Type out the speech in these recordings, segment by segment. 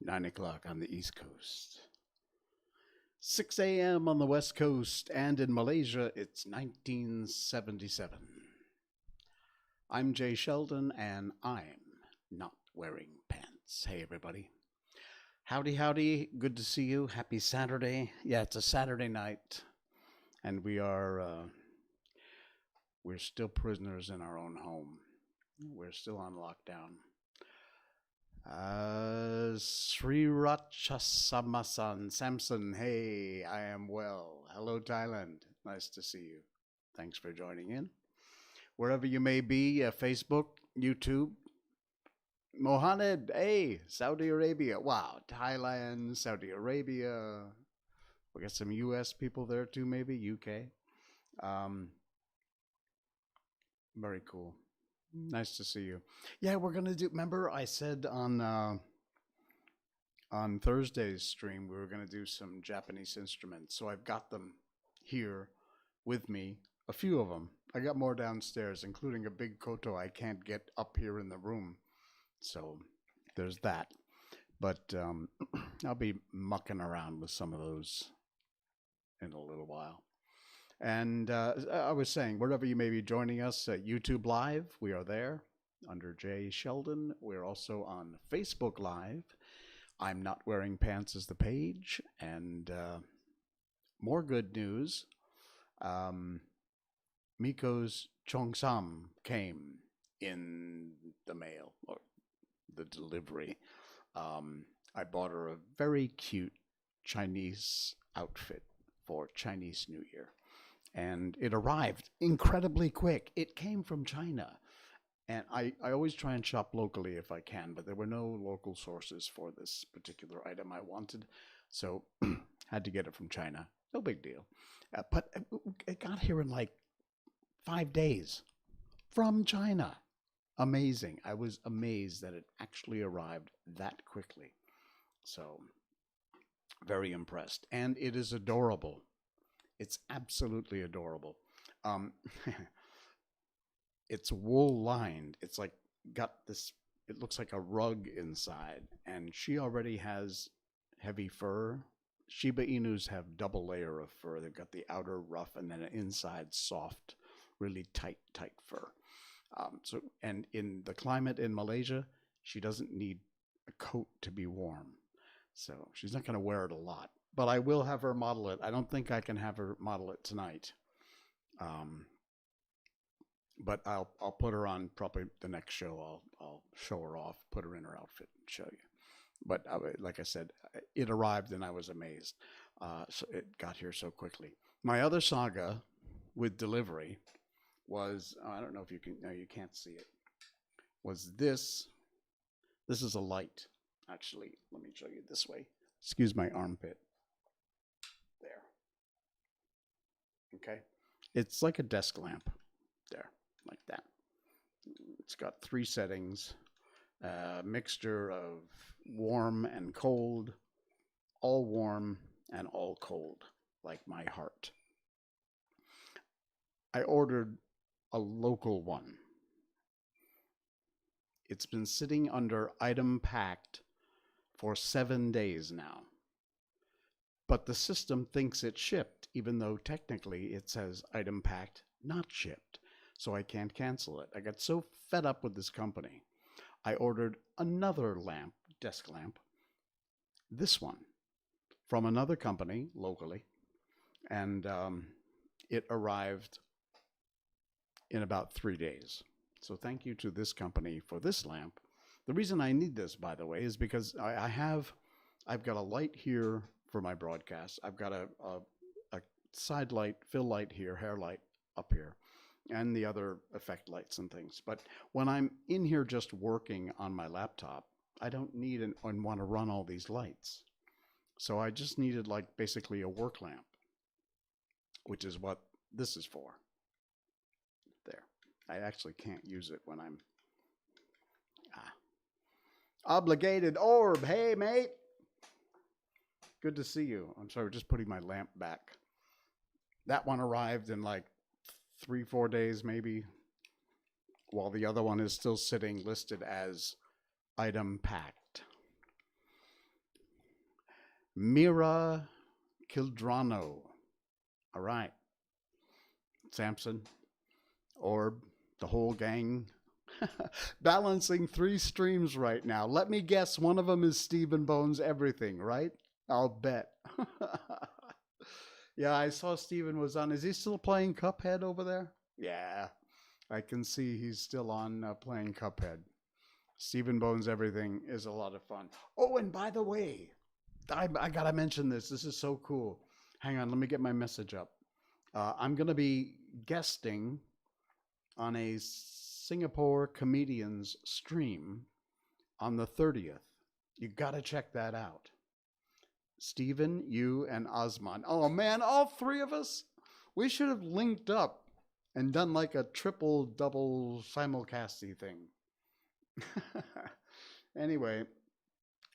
9 o'clock on the East Coast. 6 a.m. on the West Coast, and in Malaysia, it's 1977. I'm Jay Sheldon, and I'm not wearing pants. Hey, everybody. Howdy, howdy. Good to see you. Happy Saturday. Yeah, it's a Saturday night, and we're still prisoners in our own home. We're still on lockdown. Srirachasamasan Samson, hey, I am well. Hello, Thailand. Nice to see you. Thanks for joining in. Wherever you may be, Facebook, YouTube. Mohammed, hey, Saudi Arabia. Wow, Thailand, Saudi Arabia. We got some U.S. people there too, maybe, UK. Very cool. Nice to see you. Yeah, we're gonna do. Remember, I said on Thursday's stream we were gonna do some Japanese instruments. So I've got them here with me. A few of them. I got more downstairs, including a big koto I can't get up here in the room. So there's that. But I'll be mucking around with some of those in a little while. And I was saying, wherever you may be joining us at YouTube Live, we are there under Jay Sheldon. We're also on Facebook Live. I'm Not Wearing Pants is the page. And more good news. Miko's Cheongsam came in the mail, or the delivery. I bought her a very cute Chinese outfit for Chinese New Year. And it arrived incredibly quick. It came from China. And I always try and shop locally if I can, but there were no local sources for this particular item I wanted. So had to get it from China. No big deal. But it got here in like 5 days from China. Amazing. I was amazed that it actually arrived that quickly. So very impressed. And it is adorable. It's absolutely adorable. It's wool lined. It's like got this, it looks like a rug inside. And she already has heavy fur. Shiba Inus have double layer of fur. They've got the outer rough and then an inside soft, really tight fur. And in the climate in Malaysia, she doesn't need a coat to be warm. So she's not going to wear it a lot. But I will have her model it. I don't think I can have her model it tonight. But I'll put her on probably the next show. I'll show her off, put her in her outfit, and show you. But like I said, it arrived and I was amazed. So it got here so quickly. My other saga with delivery was, I don't know if you can, no, you can't see it, was this. This is a light. Actually, let me show you this way. Excuse my armpit. There. Okay. It's like a desk lamp. There, like that. It's got 3 settings. Mixture of warm and cold. All warm and all cold, like my heart. I ordered a local one. It's been sitting under item packed for 7 days now. But the system thinks it shipped, even though technically it says item packed, not shipped. So I can't cancel it. I got so fed up with this company. I ordered another lamp, desk lamp, this one, from another company locally. And it arrived in about 3 days. So thank you to this company for this lamp. The reason I need this, by the way, is because I've got a light here for my broadcast. I've got a side light, fill light here, hair light up here, and the other effect lights and things. But when I'm in here just working on my laptop, I don't need and want to run all these lights. So I just needed like basically a work lamp, which is what this is for. There. I actually can't use it when I'm obligated orb. Hey, mate. Good to see you. I'm sorry, just putting my lamp back. That one arrived in like 3-4 days maybe, while the other one is still sitting listed as item packed. Mira Kildrano. All right. Samson, Orb, the whole gang. Balancing 3 streams right now. Let me guess, one of them is Stephen Bones Everything, right? I'll bet. Yeah, I saw Stephen was on. Is he still playing Cuphead over there? Yeah, I can see he's still on playing Cuphead. Stephen Bones Everything is a lot of fun. Oh, and by the way, I gotta mention this. This is so cool. Hang on, let me get my message up. I'm gonna be guesting on a Singapore comedians stream on the 30th. You gotta check that out. Stephen, you, and Osman. Oh man, all 3 of us? We should have linked up and done like a triple double simulcasty thing. Anyway,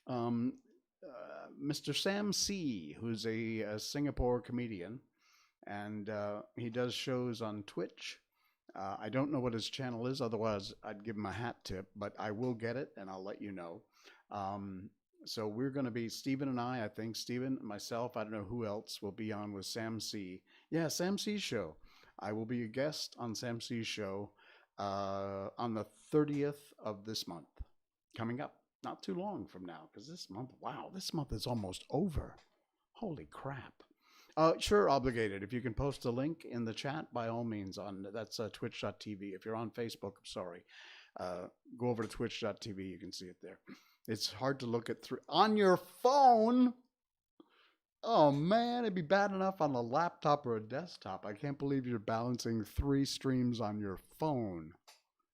Mr. Sam C, who's a Singapore comedian, and he does shows on Twitch. I don't know what his channel is, otherwise I'd give him a hat tip, but I will get it and I'll let you know. So we're going to be, Stephen and I think, Stephen, myself, I don't know who else will be on with Sam C. Yeah, Sam C's show. I will be a guest on Sam C's show on the 30th of this month, coming up. Not too long from now, because this month, wow, this month is almost over. Holy crap. Sure, obligated. If you can post a link in the chat, by all means, that's twitch.tv. If you're on Facebook, I'm sorry, go over to twitch.tv. You can see it there. It's hard to look at through on your phone. Oh man, it'd be bad enough on a laptop or a desktop. I can't believe you're balancing 3 streams on your phone.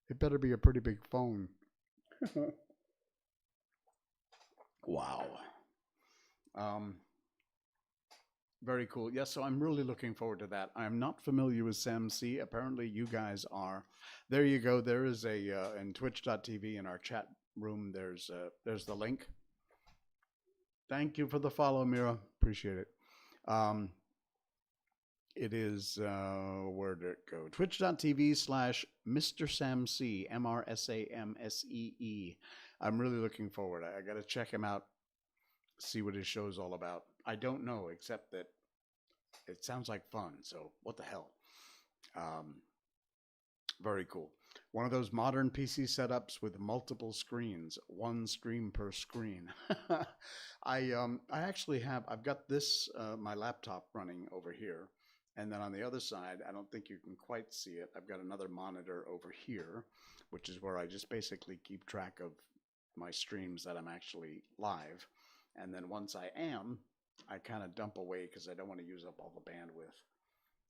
It better be a pretty big phone. Wow. Very cool. Yes, so I'm really looking forward to that. I'm not familiar with Sam C. Apparently you guys are. There you go. There is a in twitch.tv in our chat room. There's the link. Thank you for the follow, Mira. Appreciate it. It is where did it go? Twitch.tv/Mr. Sam C. MrSamSee. I'm really looking forward. I got to check him out, see what his show's all about. I don't know, except that it sounds like fun. So what the hell? Very cool. One of those modern PC setups with multiple screens, 1 stream per screen. I actually have, I've got this, my laptop running over here. And then on the other side, I don't think you can quite see it. I've got another monitor over here, which is where I just basically keep track of my streams that I'm actually live. And then once I am, I kind of dump away because I don't want to use up all the bandwidth.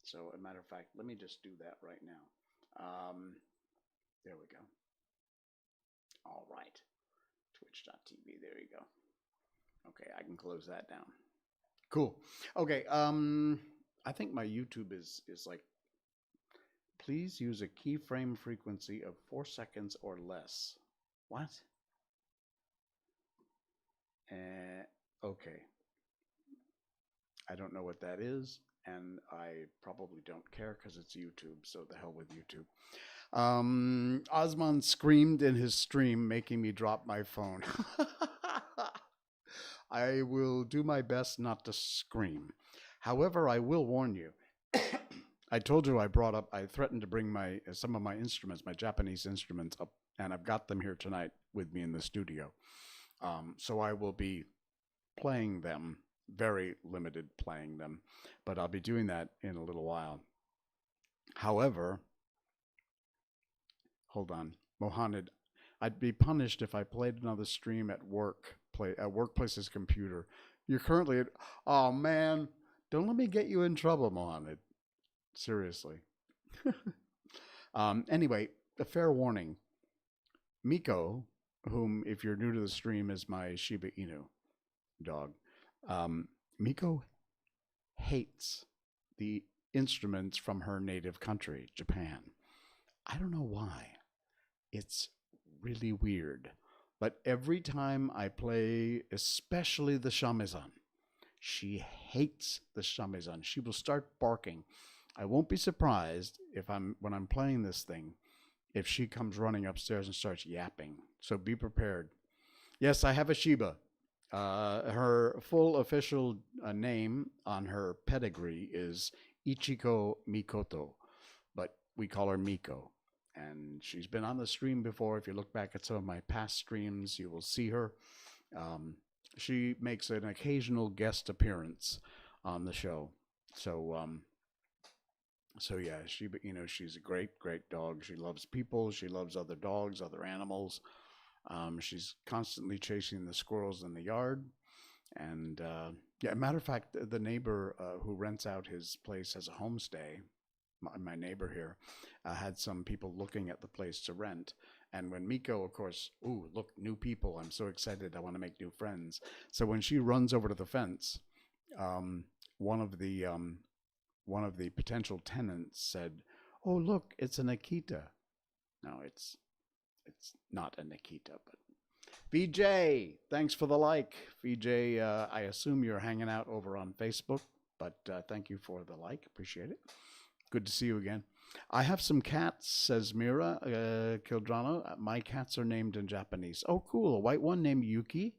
So as a matter of fact, let me just do that right now. There we go. All right. Twitch.tv. There you go. Okay, I can close that down. Cool. Okay. I think my YouTube is like, please use a keyframe frequency of 4 seconds or less. What? Okay. I don't know what that is, and I probably don't care because it's YouTube, so the hell with YouTube. Osman screamed in his stream, making me drop my phone. I will do my best not to scream. However, I will warn you. I told you I threatened to bring some of my instruments, my Japanese instruments up, and I've got them here tonight with me in the studio. So I will be playing them, very limited playing them, but I'll be doing that in a little while. However, hold on, Mohammed, I'd be punished if I played another stream at Workplace's computer. You're currently at, oh man, don't let me get you in trouble, Mohammed. Seriously. Anyway, a fair warning. Miko, whom, if you're new to the stream, is my Shiba Inu dog. Miko hates the instruments from her native country, Japan. I don't know why. It's really weird. But every time I play, especially the shamisen, she hates the shamisen. She will start barking. I won't be surprised when I'm playing this thing, if she comes running upstairs and starts yapping. So be prepared. Yes, I have a Shiba. Her full official name on her pedigree is Ichiko Mikoto, but we call her Miko. And she's been on the stream before. If you look back at some of my past streams, you will see her. Um, she makes an occasional guest appearance on the show. So, so yeah, she's a great, great dog. She loves people. She loves other dogs, other animals. She's constantly chasing the squirrels in the yard. And yeah, matter of fact, the neighbor who rents out his place as a homestay, my neighbor here, had some people looking at the place to rent. And when Miko, of course, ooh, look, new people. I'm so excited. I want to make new friends. So when she runs over to the fence, um, one of the potential tenants said, "Oh, look, it's an Akita." No, it's not a Nikita, but VJ, thanks for the like. VJ, I assume you're hanging out over on Facebook, but thank you for the like. Appreciate it. Good to see you again. I have some cats, says Mira Kildrano. My cats are named in Japanese. Oh, cool. A white one named Yuki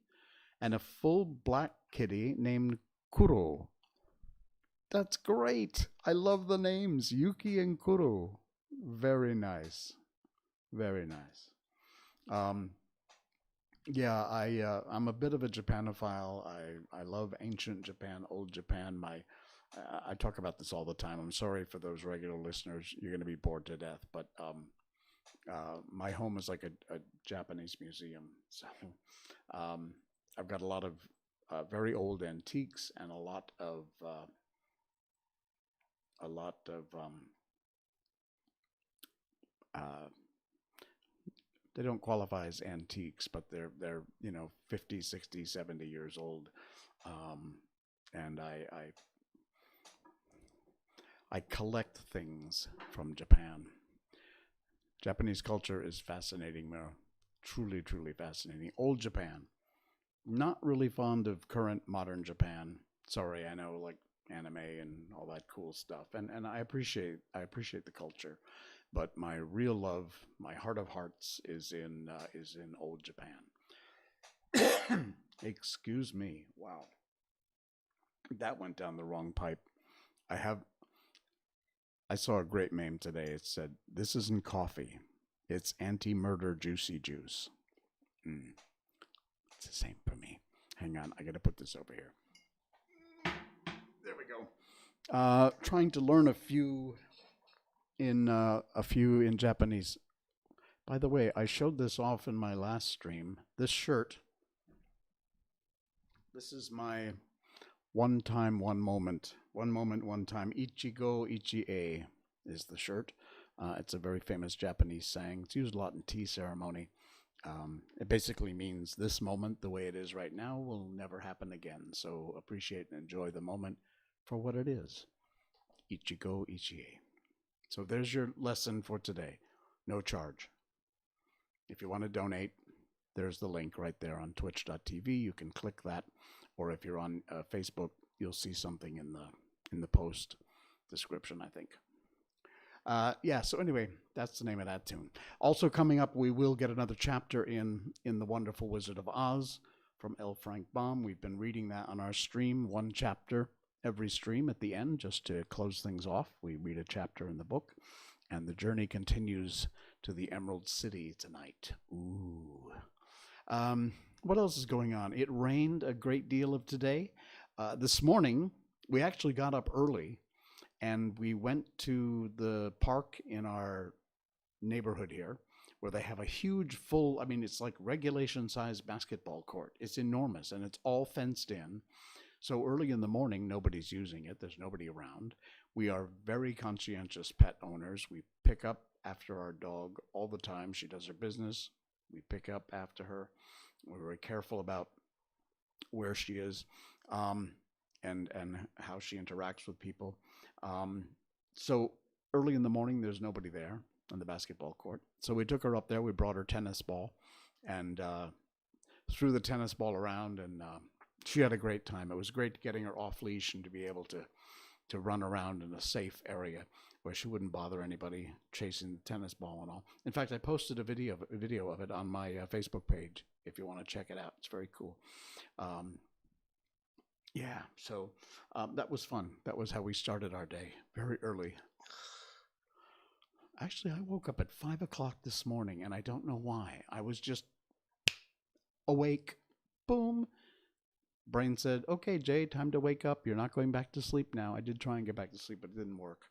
and a full black kitty named Kuro. That's great. I love the names, Yuki and Kuro. Very nice. Very nice. Yeah, I'm a bit of a Japanophile. I love ancient Japan, old Japan. I talk about this all the time. I'm sorry for those regular listeners. You're going to be bored to death, but my home is like a Japanese museum. So I've got a lot of very old antiques and a lot of uh, they don't qualify as antiques, but they're 50, 60, 70 years old. And I collect things from Japan. Japanese culture is fascinating, truly, truly fascinating. Old Japan, not really fond of current modern Japan. Sorry, I know, like anime and all that cool stuff, and I appreciate the culture, but my real love, my heart of hearts, is in old Japan. Excuse me. Wow, that went down the wrong pipe. I saw a great meme today. It said, "This isn't coffee. It's anti-murder juicy juice." It's the same for me. Hang on, I got to put this over here. There we go. Trying to learn a few in Japanese. By the way, I showed this off in my last stream. This shirt. This is my one time, one moment. One moment, one time. Ichigo, Ichie is the shirt. It's a very famous Japanese saying. It's used a lot in tea ceremony. It basically means this moment, the way it is right now, will never happen again. So appreciate and enjoy the moment for what it is. Ichigo, Ichie. So there's your lesson for today. No charge. If you want to donate, there's the link right there on twitch.tv. You can click that. Or if you're on Facebook, you'll see something in the post description, I think. Yeah, so anyway, that's the name of that tune. Also coming up, we will get another chapter in The Wonderful Wizard of Oz from L. Frank Baum. We've been reading that on our stream, one chapter every stream at the end, just to close things off. We read a chapter in the book, and the journey continues to the Emerald City tonight. Ooh. What else is going on? It rained a great deal of today. This morning, we actually got up early, and we went to the park in our neighborhood here, where they have a huge it's like regulation-sized basketball court. It's enormous, and it's all fenced in. So early in the morning, nobody's using it. There's nobody around. We are very conscientious pet owners. We pick up after our dog all the time. She does her business. We pick up after her. We're very careful about where she is and how she interacts with people. So early in the morning, there's nobody there on the basketball court. So we took her up there. We brought her tennis ball and threw the tennis ball around, and she had a great time. It was great getting her off leash and to be able to run around in a safe area where she wouldn't bother anybody chasing the tennis ball and all. In fact, I posted a video of it on my Facebook page. if you want to check it out. It's very cool. Um, yeah, so that was fun. That was how we started our day, very early. Actually, I woke up at 5 o'clock this morning, and I don't know why. I was just awake. Boom. Brain said, "Okay, Jay, time to wake up. You're not going back to sleep now." I did try and get back to sleep, but it didn't work.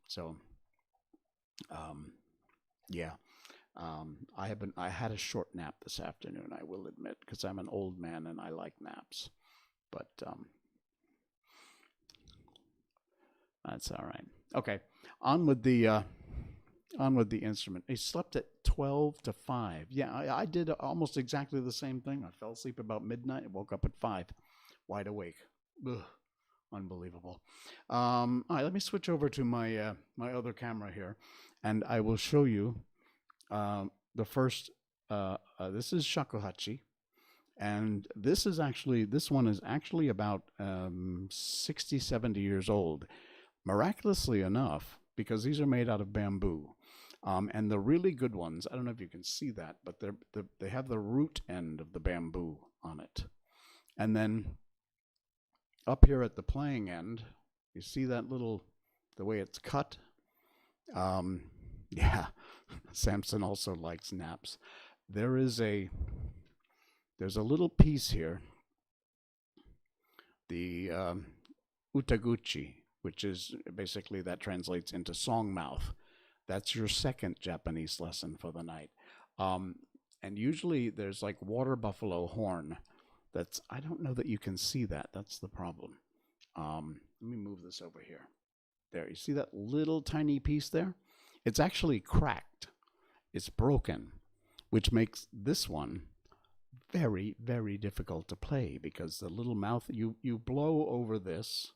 So, um, yeah. I had a short nap this afternoon, I will admit, because I'm an old man and I like naps. But that's all right. Okay, on with the instrument. He slept at 12 to 5. Yeah, I did almost exactly the same thing. I fell asleep about midnight and woke up at 5, wide awake. Ugh, unbelievable. All right, let me switch over to my my other camera here, and I will show you the first. This is shakuhachi, and this one is actually about 60, 70 years old. Miraculously enough, because these are made out of bamboo. And the really good ones, I don't know if you can see that, but they have the root end of the bamboo on it. And then up here at the playing end, you see that the way it's cut? Yeah, Samson also likes naps. There's a little piece here, the utaguchi, which is basically, that translates into song mouth. That's your second Japanese lesson for the night. And usually there's like water buffalo horn. I don't know that you can see that. That's the problem. Let me move this over here. There, you see that little tiny piece there? It's actually cracked. It's broken, which makes this one very, very difficult to play, because the little mouth, you blow over this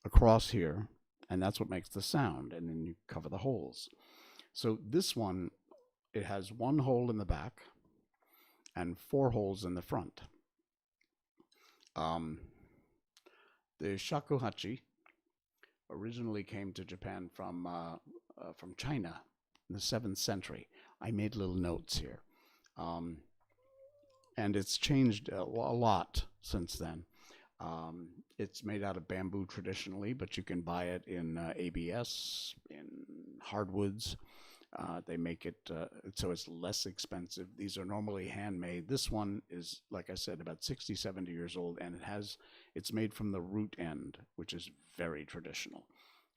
across here, and that's what makes the sound, and then you cover the holes. So this one, it has one hole in the back and 4 holes in the front. The shakuhachi originally came to Japan from China in the 7th century. I made little notes here. And it's changed a lot since then. It's made out of bamboo traditionally, but you can buy it in ABS, in hardwoods. They make it so it's less expensive. These are normally handmade. This one is, like I said, about 60, 70 years old, and it's made from the root end, which is very traditional.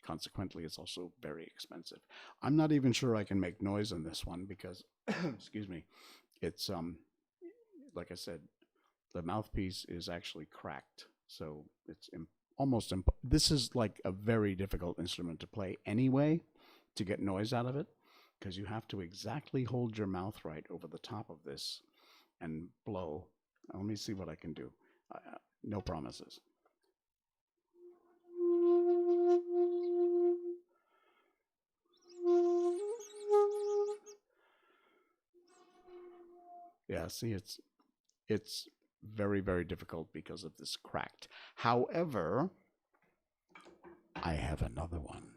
Consequently, it's also very expensive. I'm not even sure I can make noise on this one because, excuse me, it's like I said, the mouthpiece is actually cracked, so it's almost this is like a very difficult instrument to play anyway, to get noise out of it, because you have to exactly hold your mouth right over the top of this and blow. Let me see what I can do. No promises. Yeah, see, it's very, very difficult because of this cracked. However, I have another one.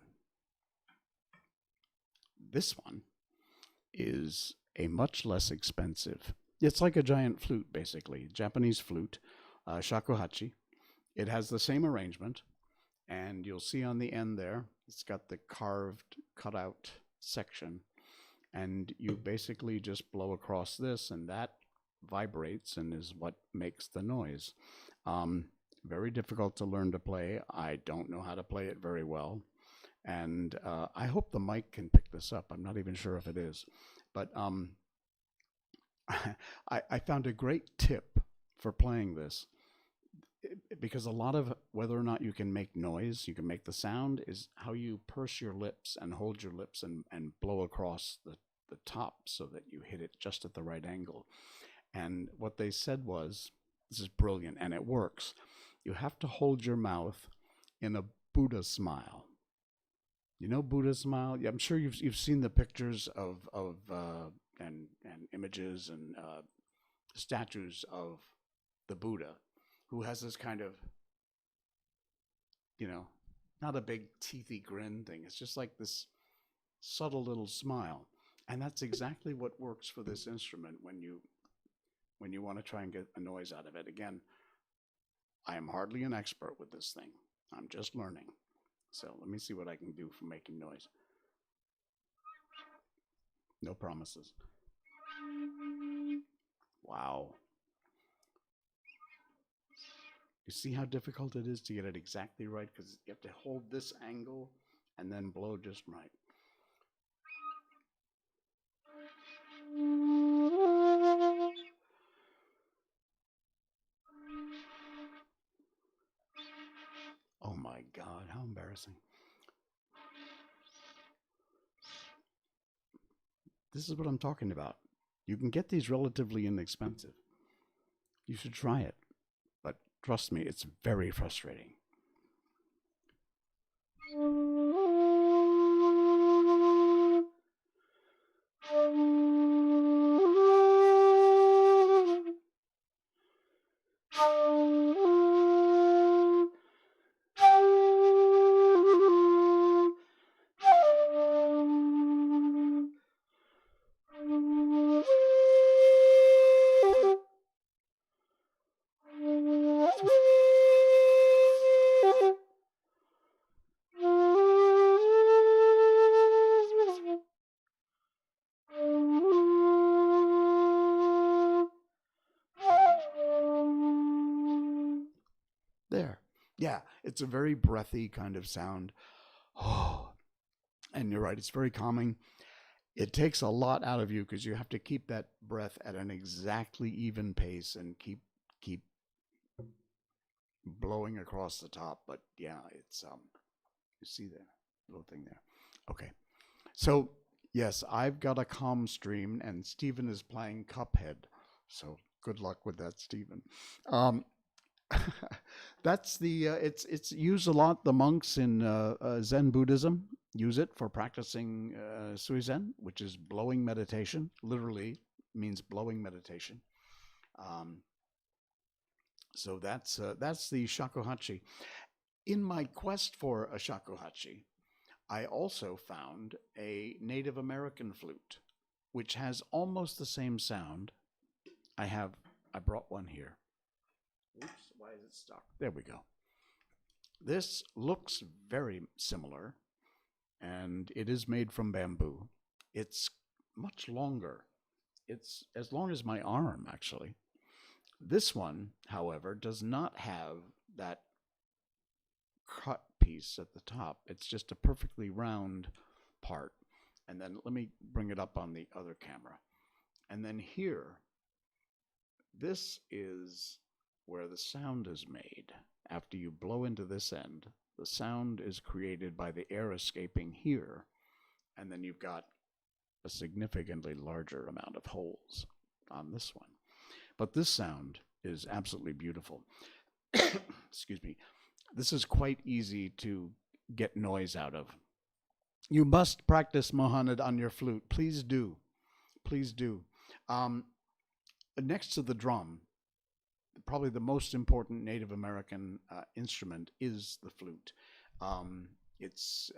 This one is a much less expensive. It's like a giant flute, basically, Japanese flute, shakuhachi. It has the same arrangement, and you'll see on the end there, it's got the carved, cut out section, and you basically just blow across this, and that vibrates and is what makes the noise. Very difficult to learn to play. I don't know how to play it very well. And I hope the mic can pick this up. I'm not even sure if it is. But I found a great tip for playing this, because a lot of whether or not you can make noise, you can make the sound, is how you purse your lips and hold your lips and blow across the top so that you hit it just at the right angle. And what they said was, this is brilliant, and it works. You have to hold your mouth in a Buddha smile. You know Buddha smile? Yeah, I'm sure you've seen the pictures of and images and statues of the Buddha, who has this kind of, not a big teethy grin thing. It's just like this subtle little smile. And that's exactly what works for this instrument when you when you want to try and get a noise out of it. Again, I am hardly an expert with this thing. I'm just learning. So let me see what I can do for making noise. No promises. Wow. You see how difficult it is to get it exactly right? Because you have to hold this angle and then blow just right. Oh my God, how embarrassing. This is what I'm talking about. You can get these relatively inexpensive. You should try it. But trust me, it's very frustrating. There. Yeah, it's a very breathy kind of sound. Oh, and you're right, it's very calming. It takes a lot out of you because you have to keep that breath at an exactly even pace and keep blowing across the top. But yeah, it's you see the little thing there. Okay. So yes, I've got a comm stream and Stephen is playing Cuphead. So good luck with that, Stephen. Um, that's the it's used a lot. The monks in Zen Buddhism use it for practicing suizen, which is blowing meditation. Literally means blowing meditation. Um, so that's the shakuhachi. In my quest for a shakuhachi, I also found a Native American flute, which has almost the same sound. I brought one here. Oops, why is it stuck? There we go. This looks very similar, and it is made from bamboo. It's much longer. It's as long as my arm, actually. This one, however, does not have that cut piece at the top. It's just a perfectly round part. And then let me bring it up on the other camera. And then here, this is where the sound is made. After you blow into this end, the sound is created by the air escaping here, and then you've got a significantly larger amount of holes on this one. But this sound is absolutely beautiful. Excuse me. This is quite easy to get noise out of. You must practice, Mohammed, on your flute. Please do. Please do. Next to the drum, probably the most important Native American instrument is the flute. It's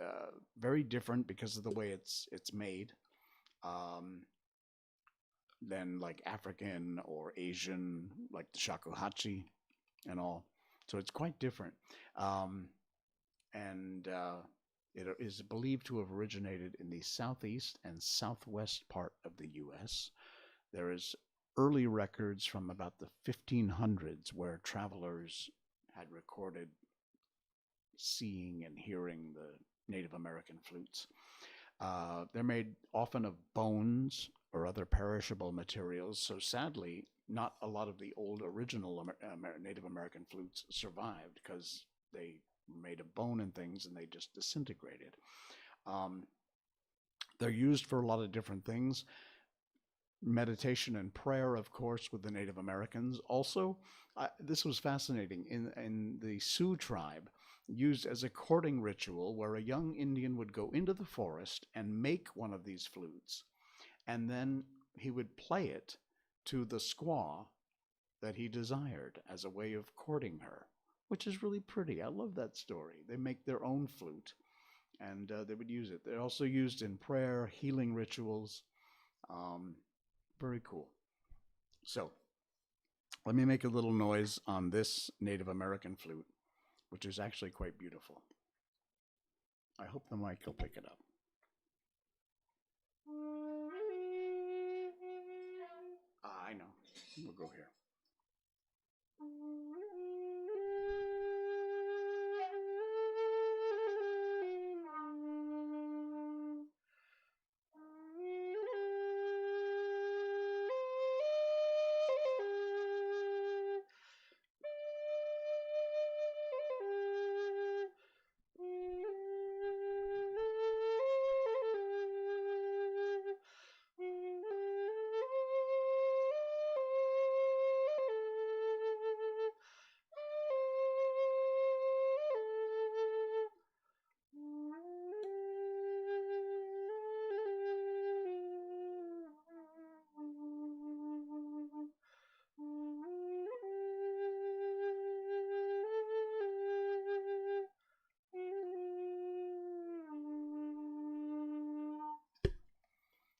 very different because of the way it's made than like African or Asian, like the shakuhachi and all. So it's quite different. And it is believed to have originated in the southeast and southwest part of the U.S. There is early records from about the 1500s where travelers had recorded seeing and hearing the Native American flutes. They're made often of bones or other perishable materials, so sadly, not a lot of the old original Native American flutes survived because they were made of bone and things and they just disintegrated. They're used for a lot of different things. Meditation and prayer, of course, with the Native Americans. Also, this was fascinating. In the Sioux tribe, used as a courting ritual where a young Indian would go into the forest and make one of these flutes, and then he would play it to the squaw that he desired as a way of courting her, which is really pretty. I love that story. They make their own flute, and they would use it. They're also used in prayer, healing rituals. Very cool. So Let me make a little noise on this Native American flute, which is actually quite beautiful. I hope the mic will pick it up. I know. We'll go here.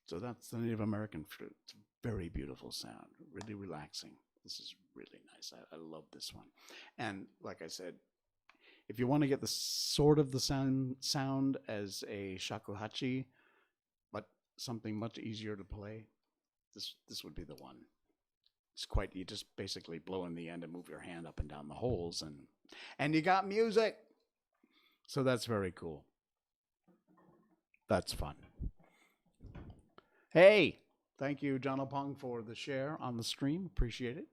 So that's the Native American flute. It's a very beautiful sound, really relaxing. This is really nice. I love this one. And like I said, if you want to get the sort of the sound as a shakuhachi, but something much easier to play, this would be the one. It's quite, you just basically blow in the end and move your hand up and down the holes, and you got music. So that's very cool. That's fun. Hey, thank you, Jonapong, for the share on the stream. Appreciate it.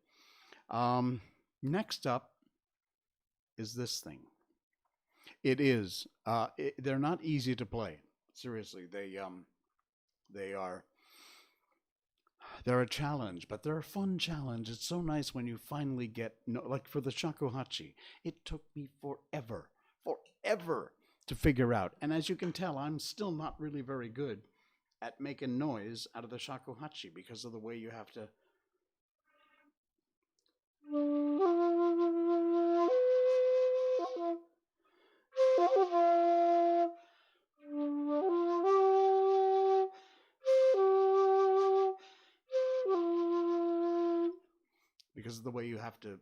Next up is this thing. It is. They're not easy to play. Seriously, they're a challenge, but they're a fun challenge. It's so nice when you finally get, like for the shakuhachi, it took me forever to figure out. And as you can tell, I'm still not really very good at making noise out of the shakuhachi because of the way you have to. Because of the way you have to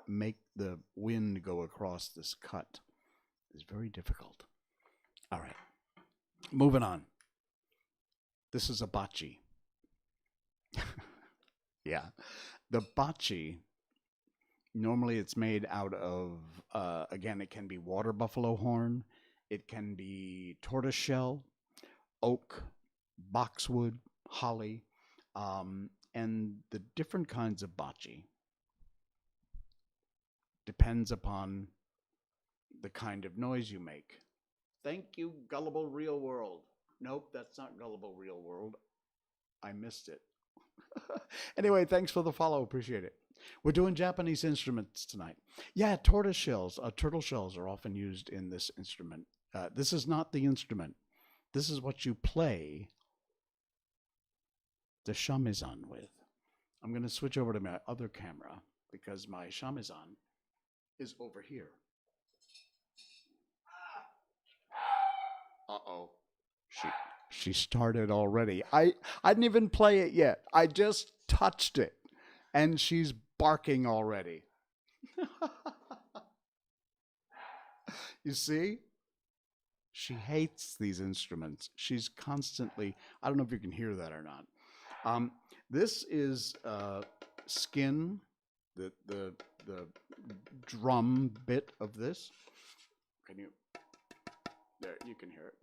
make the wind go across this cut is very difficult. All right, moving on. This is a bachi. Yeah. The bachi, normally it's made out of, again, it can be water buffalo horn. It can be tortoiseshell, oak, boxwood, holly, and the different kinds of bachi depends upon the kind of noise you make. Thank you, Gullible Real World. Nope, that's not Gullible Real World. I missed it. Anyway, thanks for the follow. Appreciate it. We're doing Japanese instruments tonight. Yeah, tortoise shells. Turtle shells are often used in this instrument. This is not the instrument. This is what you play the shamisen with. I'm going to switch over to my other camera because my shamisen is over here. Uh-oh. She started already. I didn't even play it yet. I just touched it, and she's barking already. You see? She hates these instruments. She's constantly, I don't know if you can hear that or not. This is skin, the drum bit of this. Can you? There, you can hear it.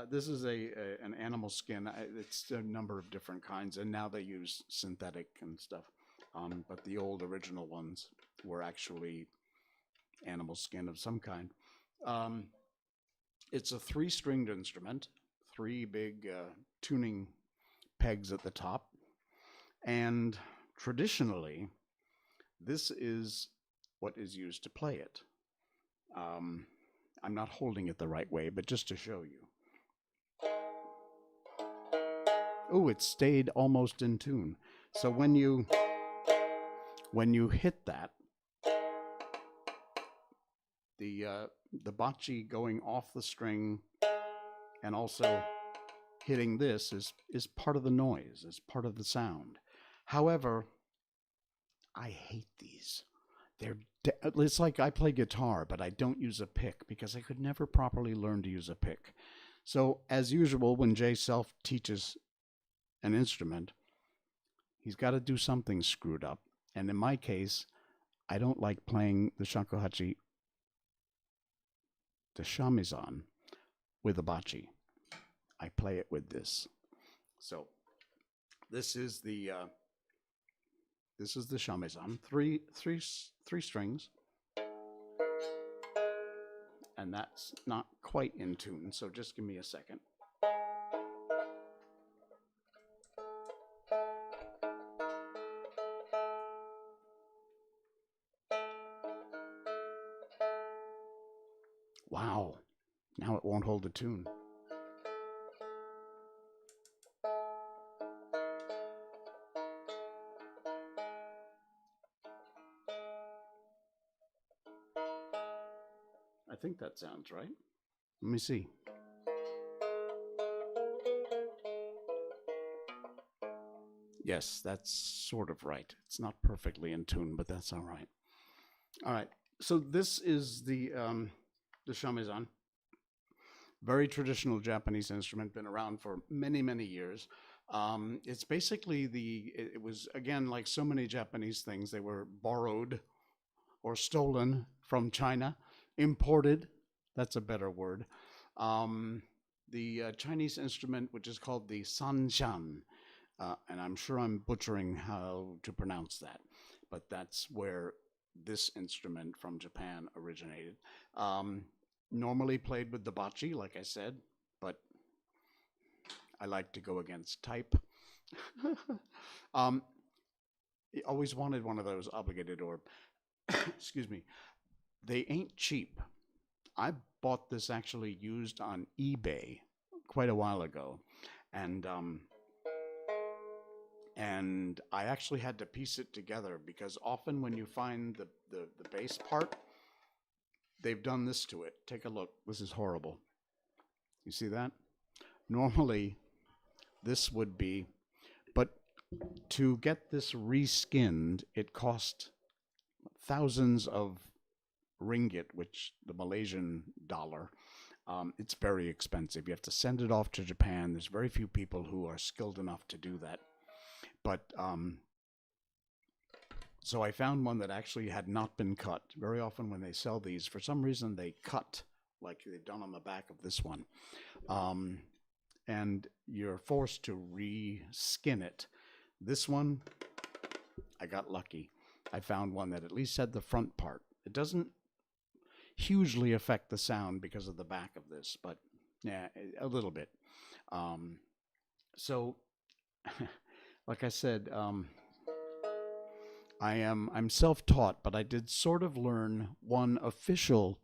This is an animal skin. It's a number of different kinds, and now they use synthetic and stuff. But the old original ones were actually animal skin of some kind. It's a 3-stringed instrument, 3 big tuning pegs at the top, and traditionally, this is what is used to play it. I'm not holding it the right way, but just to show you. Oh, it stayed almost in tune. So when you hit that, the bachi going off the string and also hitting this is part of the noise, is part of the sound. However, I hate these. It's like I play guitar, but I don't use a pick because I could never properly learn to use a pick. So, as usual, when Jay Self teaches an instrument, he's got to do something screwed up. And in my case, I don't like playing the shakuhachi, the shamisen, with a bachi. I play it with this. So, this is the shamisen, three strings, and that's not quite in tune. So just give me a second. Wow, now it won't hold the tune. I think that sounds right. Let me see. Yes, that's sort of right. It's not perfectly in tune, but that's all right. All right. So this is the shamisen. Very traditional Japanese instrument, been around for many, many years. It's basically it was, again, like so many Japanese things, they were borrowed or stolen from China, imported, that's a better word. The Chinese instrument, which is called the sanshan, and I'm sure I'm butchering how to pronounce that, but that's where this instrument from Japan originated. Normally played with the bachi, like I said, but I like to go against type. I always wanted one of those obligated or, excuse me, they ain't cheap. I bought this actually used on eBay quite a while ago, and I actually had to piece it together because often when you find the bass part, they've done this to it. Take a look. This is horrible. You see that? Normally, this would be, but to get this reskinned, it cost thousands of ringgit, which the Malaysian dollar. It's very expensive. You have to send it off to Japan. There's very few people who are skilled enough to do that. But so I found one that actually had not been cut. Very often when they sell these, for some reason they cut, like they've done on the back of this one. And you're forced to re-skin it. This one, I got lucky. I found one that at least had the front part. It doesn't hugely affect the sound because of the back of this, but yeah, a little bit. So, like I said, I'm self-taught, but I did sort of learn one official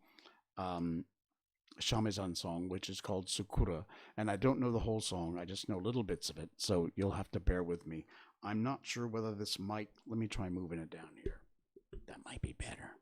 shamisen song, which is called Sakura, and I don't know the whole song. I just know little bits of it, so you'll have to bear with me. I'm not sure whether this mic. Let me try moving it down here. That might be better.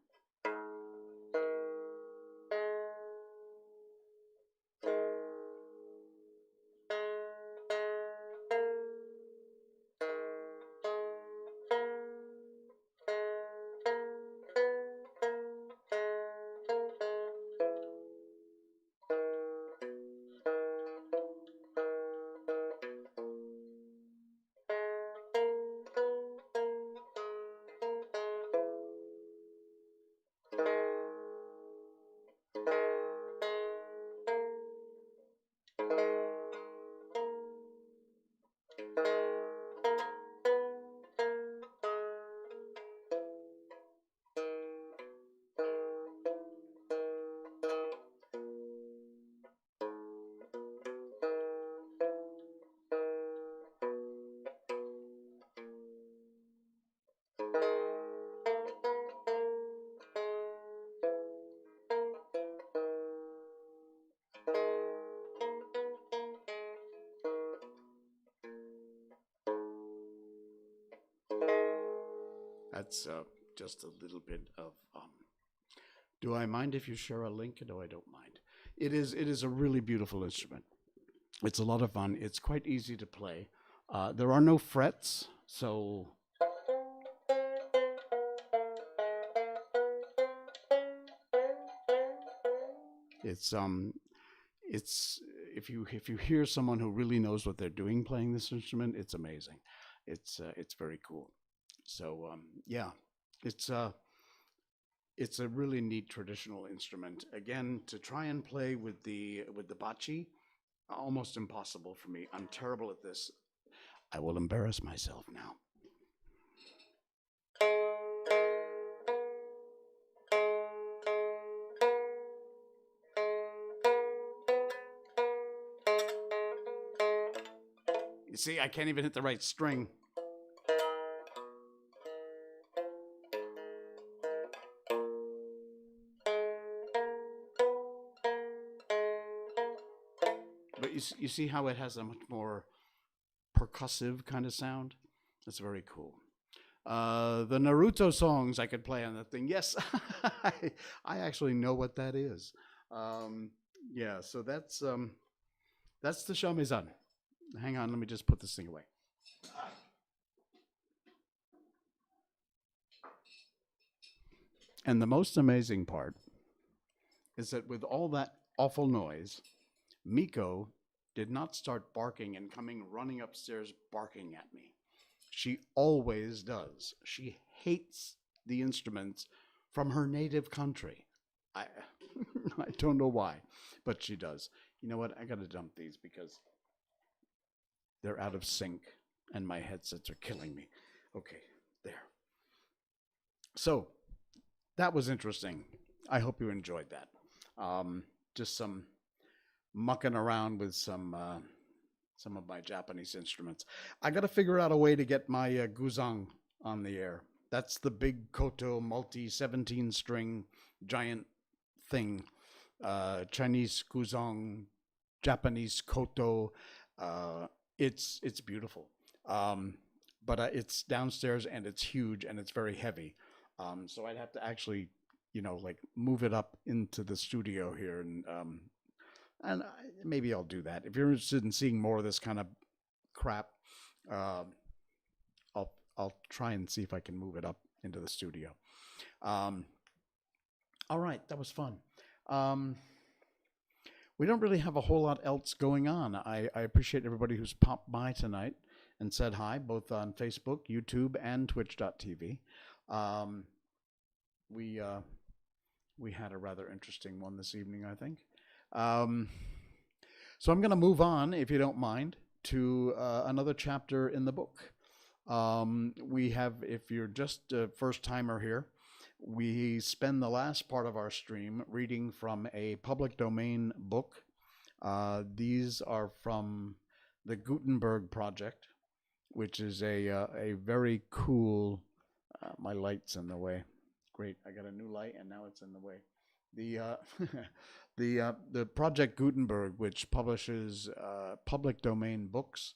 That's just a little bit of. Do I mind if you share a link? No, I don't mind. It is a really beautiful instrument. It's a lot of fun. It's quite easy to play. There are no frets, so It's it's if you hear someone who really knows what they're doing playing this instrument, it's amazing. It's very cool. So yeah, it's it's a really neat traditional instrument. Again, to try and play with the bachi, almost impossible for me. I'm terrible at this. I will embarrass myself now. You see, I can't even hit the right string. But you see how it has a much more percussive kind of sound? That's very cool. The Naruto songs I could play on that thing. Yes, I actually know what that is. Um, yeah, so that's the shamisen. Hang on, let me just put this thing away. And the most amazing part is that with all that awful noise, Miko did not start barking and coming running upstairs barking at me. She always does. She hates the instruments from her native country. I I don't know why, but she does. You know what? I got to dump these because they're out of sync and my headsets are killing me. Okay, there. So, that was interesting. I hope you enjoyed that. Just some mucking around with some of my Japanese instruments. I got to figure out a way to get my guzheng on the air. That's the big koto multi 17 string giant thing. Chinese guzheng, Japanese koto. It's beautiful. But it's downstairs and it's huge and it's very heavy. So I'd have to actually, like move it up into the studio here and maybe I'll do that. If you're interested in seeing more of this kind of crap, uh, I'll try and see if I can move it up into the studio. Um, all right, that was fun. Um, we don't really have a whole lot else going on. I appreciate everybody who's popped by tonight and said hi, both on Facebook, YouTube, and Twitch.tv. Um, we uh, we had a rather interesting one this evening, I think. Um, so I'm going to move on, if you don't mind, to another chapter in the book. We have, if you're just a first timer here, we spend the last part of our stream reading from a public domain book. These are from the Gutenberg Project, which is a very cool. My light's in the way. Great, I got a new light, and now it's in the way. The the Project Gutenberg, which publishes public domain books.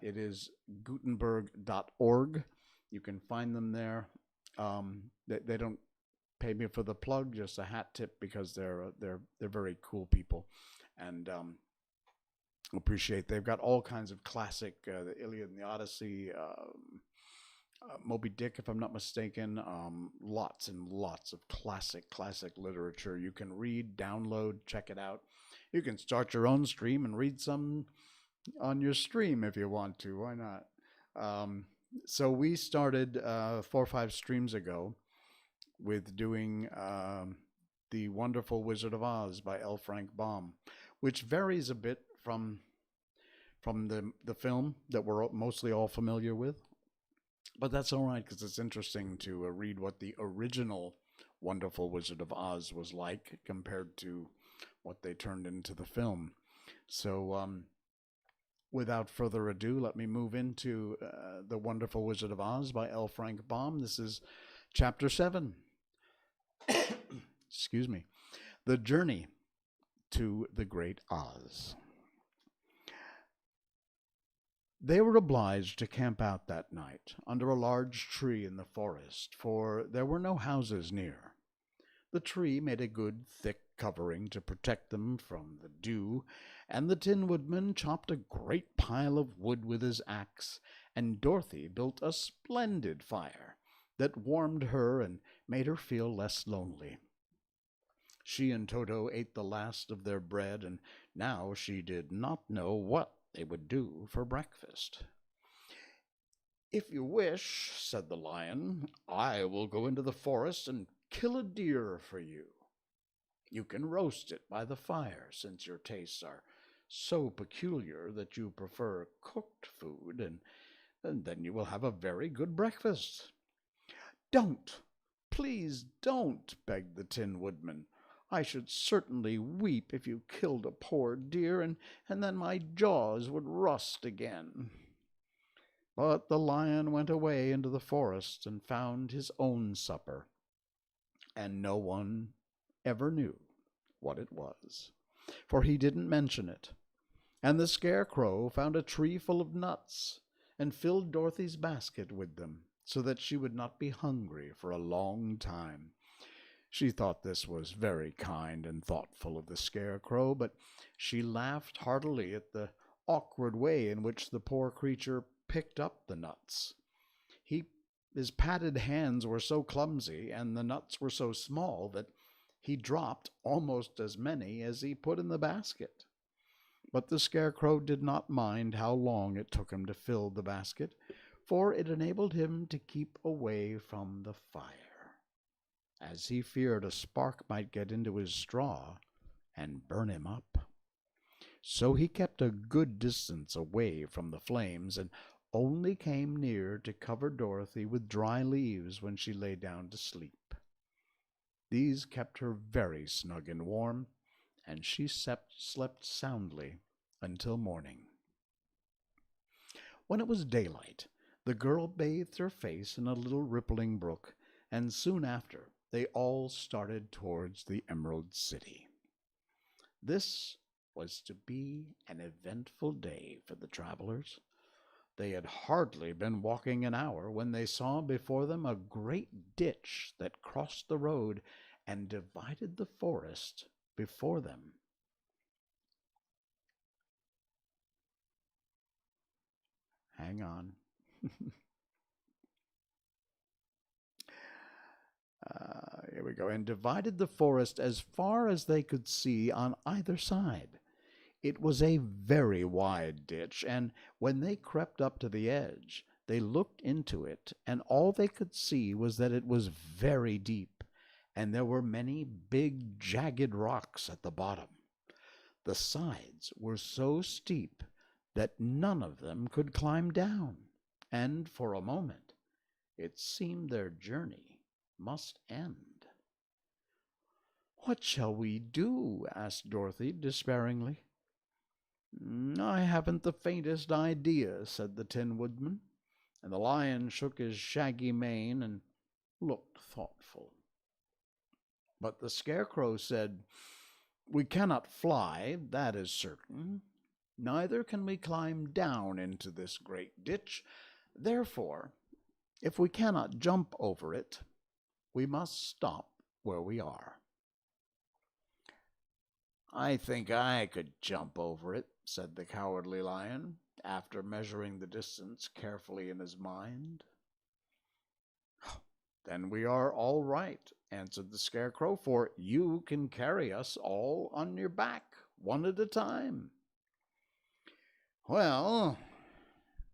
It is Gutenberg.org. You can find them there. They don't pay me for the plug, just a hat tip because they're very cool people, and appreciate. They've got all kinds of classic, the Iliad and the Odyssey. Moby Dick, if I'm not mistaken, lots and lots of classic literature you can read, download, check it out. You can start your own stream and read some on your stream if you want to. Why not? So we started 4 or 5 streams ago with doing The Wonderful Wizard of Oz by L. Frank Baum, which varies a bit from the film that we're mostly all familiar with. But that's all right, because it's interesting to read what the original Wonderful Wizard of Oz was like compared to what they turned into the film. So without further ado, let me move into The Wonderful Wizard of Oz by L. Frank Baum. This is Chapter 7. Excuse me. The Journey to the Great Oz. They were obliged to camp out that night under a large tree in the forest, for there were no houses near. The tree made a good thick covering to protect them from the dew, and the Tin Woodman chopped a great pile of wood with his axe, and Dorothy built a splendid fire that warmed her and made her feel less lonely. She and Toto ate the last of their bread, and now she did not know what they would do for breakfast. "If you wish," said the lion, "I will go into the forest and kill a deer for you. You can roast it by the fire, since your tastes are so peculiar that you prefer cooked food, and then you will have a very good breakfast." "Don't, please don't," begged the Tin Woodman. "I should certainly weep if you killed a poor deer, and then my jaws would rust again." But the lion went away into the forest and found his own supper, and no one ever knew what it was, for he didn't mention it. And the Scarecrow found a tree full of nuts and filled Dorothy's basket with them, so that she would not be hungry for a long time. She thought this was very kind and thoughtful of the Scarecrow, but she laughed heartily at the awkward way in which the poor creature picked up the nuts. His padded hands were so clumsy, and the nuts were so small, that he dropped almost as many as he put in the basket. But the Scarecrow did not mind how long it took him to fill the basket, for it enabled him to keep away from the fire, as he feared a spark might get into his straw and burn him up. So he kept a good distance away from the flames, and only came near to cover Dorothy with dry leaves when she lay down to sleep. These kept her very snug and warm, and she slept soundly until morning. When it was daylight, the girl bathed her face in a little rippling brook, and soon after they all started towards the Emerald City. This was to be an eventful day for the travelers. They had hardly been walking an hour when they saw before them a great ditch that crossed the road and divided the forest before them. Hang on. Here we go. And divided the forest as far as they could see on either side. It was a very wide ditch, and when they crept up to the edge, they looked into it, and all they could see was that it was very deep, and there were many big, jagged rocks at the bottom. The sides were so steep that none of them could climb down, and for a moment it seemed their journey must end. "What shall we do?" asked Dorothy despairingly. "I haven't the faintest idea," said the Tin Woodman, and the lion shook his shaggy mane and looked thoughtful. But the Scarecrow said, "We cannot fly, that is certain. Neither can we climb down into this great ditch. Therefore, if we cannot jump over it, we must stop where we are." "I think I could jump over it," said the Cowardly Lion, after measuring the distance carefully in his mind. "Then we are all right," answered the Scarecrow, "for you can carry us all on your back, one at a time." "Well,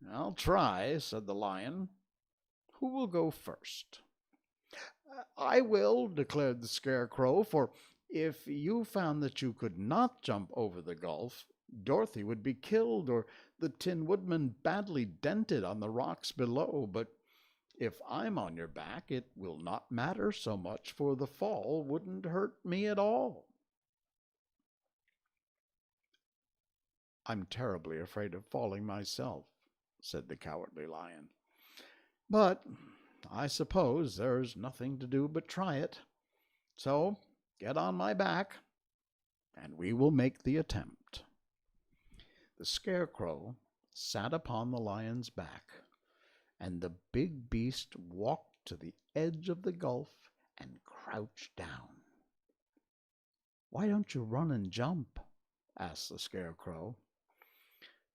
I'll try," said the Lion. "Who will go first?" "I will," declared the Scarecrow, "for if you found that you could not jump over the gulf, Dorothy would be killed, or the Tin Woodman badly dented on the rocks below. But if I'm on your back, it will not matter so much, for the fall wouldn't hurt me at all." "I'm terribly afraid of falling myself," said the Cowardly Lion. "But I suppose there's nothing to do but try it. So get on my back, and we will make the attempt." The Scarecrow sat upon the lion's back, and the big beast walked to the edge of the gulf and crouched down. "Why don't you run and jump?" asked the Scarecrow.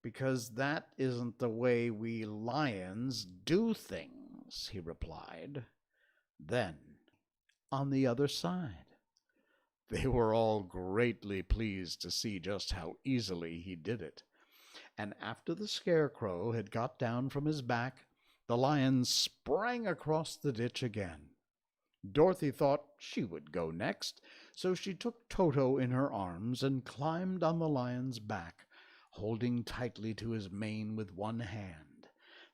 "Because that isn't the way we lions do things," he replied. Then, on the other side, They were all greatly pleased to see just how easily he did it. And after the Scarecrow had got down from his back, the lion sprang across the ditch again. Dorothy thought she would go next, so she took Toto in her arms and climbed on the lion's back, holding tightly to his mane with one hand.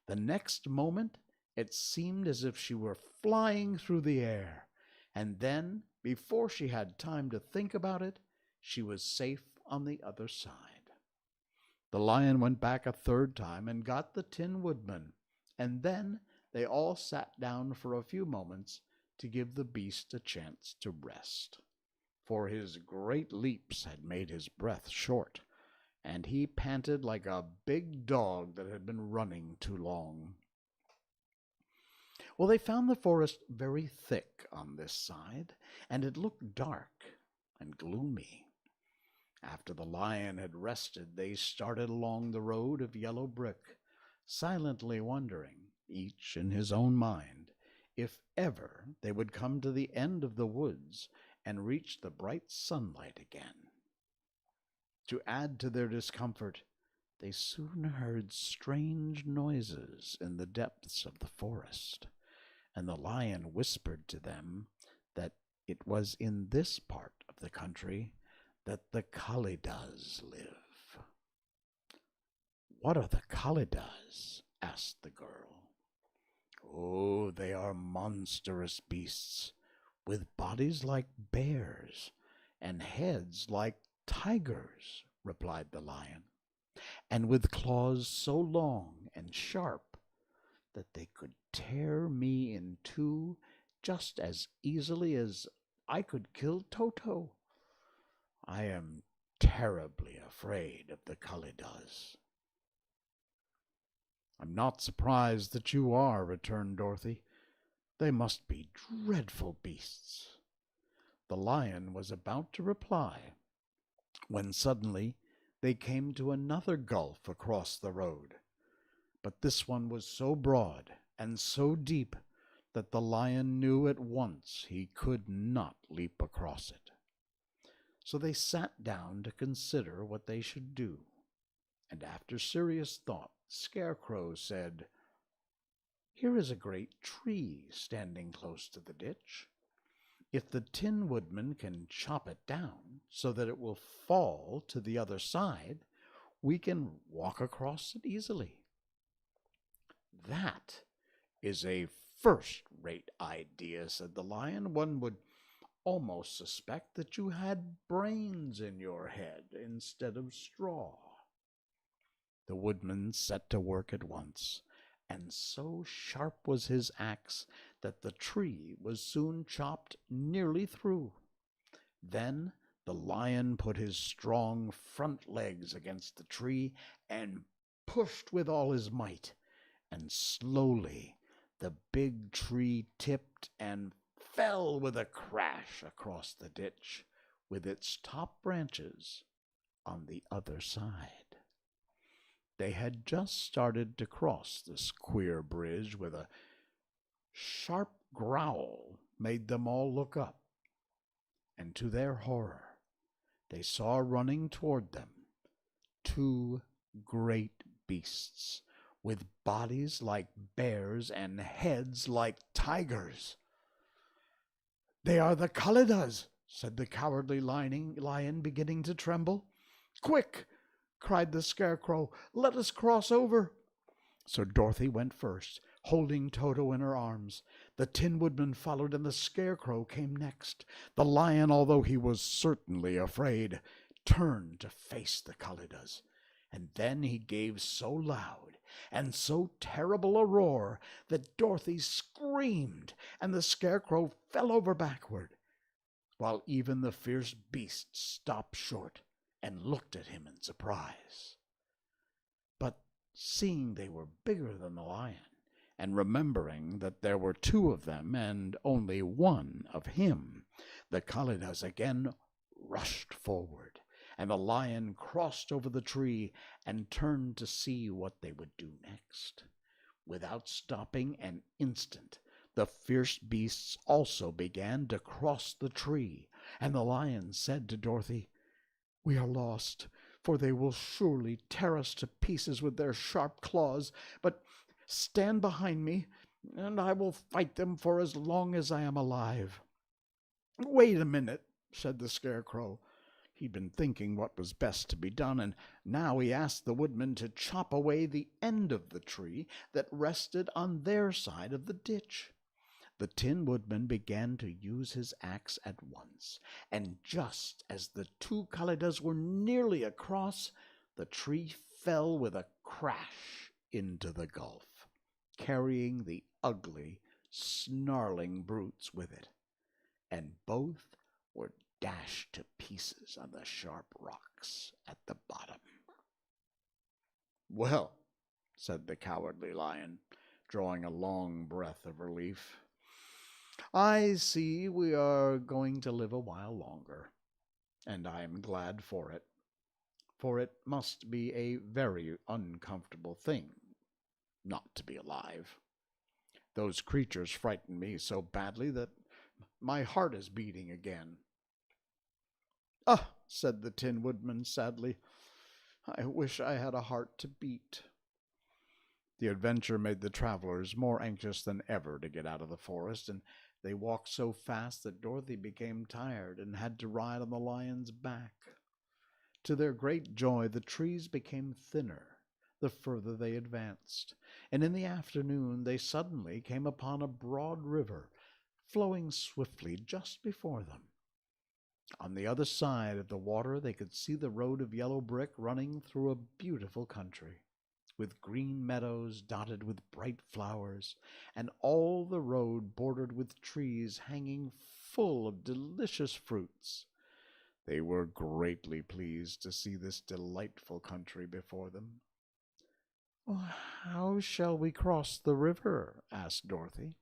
The next moment it seemed as if she were flying through the air, and then, before she had time to think about it, she was safe on the other side. The lion went back a third time and got the Tin Woodman, and then they all sat down for a few moments to give the beast a chance to rest, for his great leaps had made his breath short, and he panted like a big dog that had been running too long. Well, they found the forest very thick on this side, and it looked dark and gloomy. After the lion had rested, they started along the road of yellow brick, silently wondering, each in his own mind, if ever they would come to the end of the woods and reach the bright sunlight again. To add to their discomfort, they soon heard strange noises in the depths of the forest, and the lion whispered to them that it was in this part of the country that the Kalidas live. "What are the Kalidas?" asked the girl. "Oh, they are monstrous beasts, with bodies like bears and heads like tigers," replied the lion, "and with claws so long and sharp that they could tear me in two just as easily as I could kill Toto. I am terribly afraid of the Kalidas." "I'm not surprised that you are," returned Dorothy. "They must be dreadful beasts." The lion was about to reply when suddenly they came to another gulf across the road. But this one was so broad and so deep that the lion knew at once he could not leap across it. So they sat down to consider what they should do, and after serious thought, Scarecrow said, "Here is a great tree standing close to the ditch. If the Tin Woodman can chop it down so that it will fall to the other side, we can walk across it easily." "That is a first-rate idea," said the lion. "One would almost suspect that you had brains in your head instead of straw." The woodman set to work at once, and so sharp was his axe that the tree was soon chopped nearly through. Then the lion put his strong front legs against the tree and pushed with all his might, and slowly the big tree tipped and fell with a crash across the ditch, with its top branches on the other side. They had just started to cross this queer bridge when a sharp growl made them all look up, and to their horror they saw running toward them two great beasts with bodies like bears and heads like tigers. "They are the Kalidas," said the cowardly lion, beginning to tremble. "Quick!" cried the Scarecrow. "Let us cross over." So Dorothy went first, holding Toto in her arms. The Tin Woodman followed, and the Scarecrow came next. The lion, although he was certainly afraid, turned to face the Kalidas, and then he gave so loud and so terrible a roar that Dorothy screamed, and the Scarecrow fell over backward, while even the fierce beast stopped short and looked at him in surprise. But seeing they were bigger than the lion, and remembering that there were two of them and only one of him, the Kalidas again rushed forward, and the lion crossed over the tree and turned to see what they would do next. Without stopping an instant, the fierce beasts also began to cross the tree, And the lion said to Dorothy, "We are lost, for they will surely tear us to pieces with their sharp claws. But stand behind me, and I will fight them for as long as I am alive." "Wait a minute," said the Scarecrow. He'd been thinking what was best to be done, and now he asked the woodman to chop away the end of the tree that rested on their side of the ditch. The Tin Woodman began to use his axe at once, and just as the two Kalidas were nearly across, the tree fell with a crash into the gulf, carrying the ugly, snarling brutes with it, and both were dashed to pieces on the sharp rocks at the bottom. "Well," said the Cowardly Lion, drawing a long breath of relief, "I see we are going to live a while longer, and I am glad for it must be a very uncomfortable thing not to be alive. Those creatures frightened me so badly that my heart is beating again." "Ah," said the Tin Woodman sadly, "I wish I had a heart to beat." The adventure made the travelers more anxious than ever to get out of the forest, and they walked so fast that Dorothy became tired and had to ride on the lion's back. To their great joy, the trees became thinner the further they advanced, and in the afternoon they suddenly came upon a broad river flowing swiftly just before them. On the other side of the water they could see the road of yellow brick running through a beautiful country, with green meadows dotted with bright flowers, and all the road bordered with trees hanging full of delicious fruits. They were greatly pleased to see this delightful country before them. "How shall we cross the river?" asked Dorothy.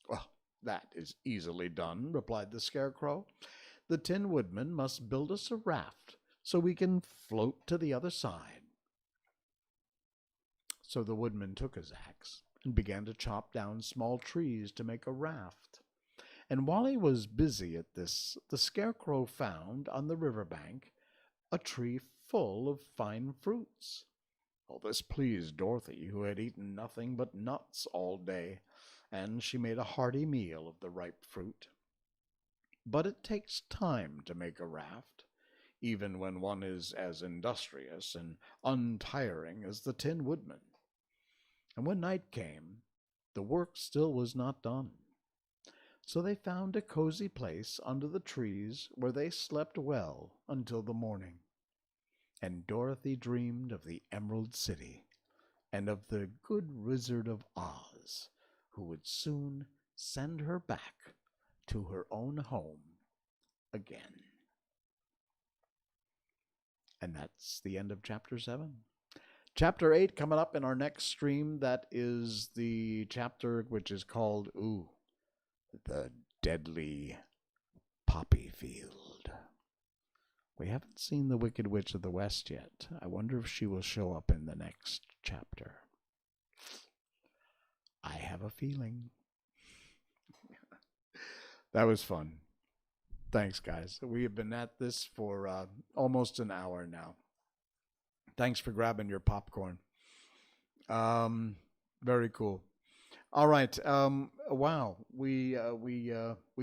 "Well, that is easily done," replied the Scarecrow. "The Tin Woodman must build us a raft so we can float to the other side." So the woodman took his axe and began to chop down small trees to make a raft. And while he was busy at this, the Scarecrow found on the river bank a tree full of fine fruits. This pleased Dorothy, who had eaten nothing but nuts all day, and she made a hearty meal of the ripe fruit. But it takes time to make a raft, even when one is as industrious and untiring as the Tin Woodman. And when night came, the work still was not done. So they found a cozy place under the trees where they slept well until the morning. And Dorothy dreamed of the Emerald City and of the good Wizard of Oz, who would soon send her back to her own home again. And that's the end of Chapter 7. Chapter 8 coming up in our next stream. That is the chapter which is called, The Deadly Poppy Field. We haven't seen the Wicked Witch of the West yet. I wonder if she will show up in the next chapter. I have a feeling. That was fun. Thanks, guys. We have been at this for almost an hour now. Thanks for grabbing your popcorn. Very cool. All right. Wow. We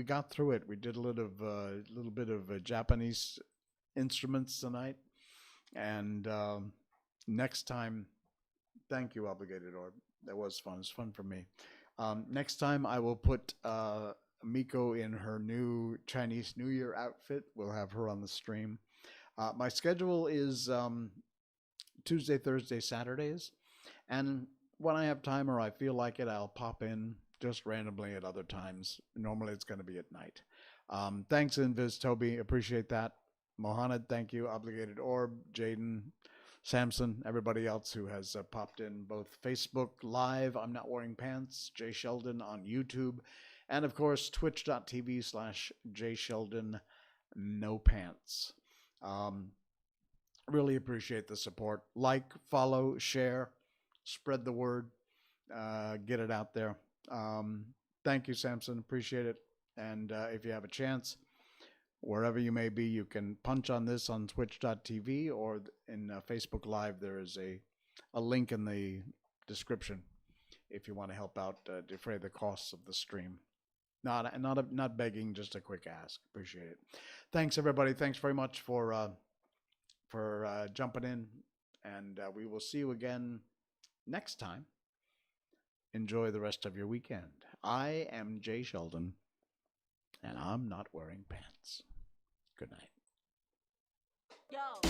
got through it. We did a little bit of Japanese instruments tonight, and next time, thank you, Obligated Orb. That was fun. It's fun for me. Next time, I will put Miko in her new Chinese New Year outfit. We'll have her on the stream. My schedule is Tuesday, Thursday, Saturdays, and when I have time or I feel like it, I'll pop in just randomly at other times. Normally, it's going to be at night. Thanks, Invis Toby. Appreciate that. Mohanad, thank you. Obligated Orb, Jaden, Samson, everybody else who has popped in, both Facebook Live, I'm Not Wearing Pants, Jay Sheldon on YouTube, and of course, twitch.tv/Jay Sheldon No Pants. Really appreciate the support. Like, follow, share, spread the word, get it out there. Thank you, Samson. Appreciate it. And if you have a chance, wherever you may be, you can punch on this on twitch.tv or in Facebook Live. There is a link in the description if you want to help out defray the costs of the stream. Not begging, just a quick ask. Appreciate it. Thanks, everybody. Thanks very much for jumping in, and we will see you again next time. Enjoy the rest of your weekend. I am Jay Sheldon, and I'm not wearing pants. Good night. Yo.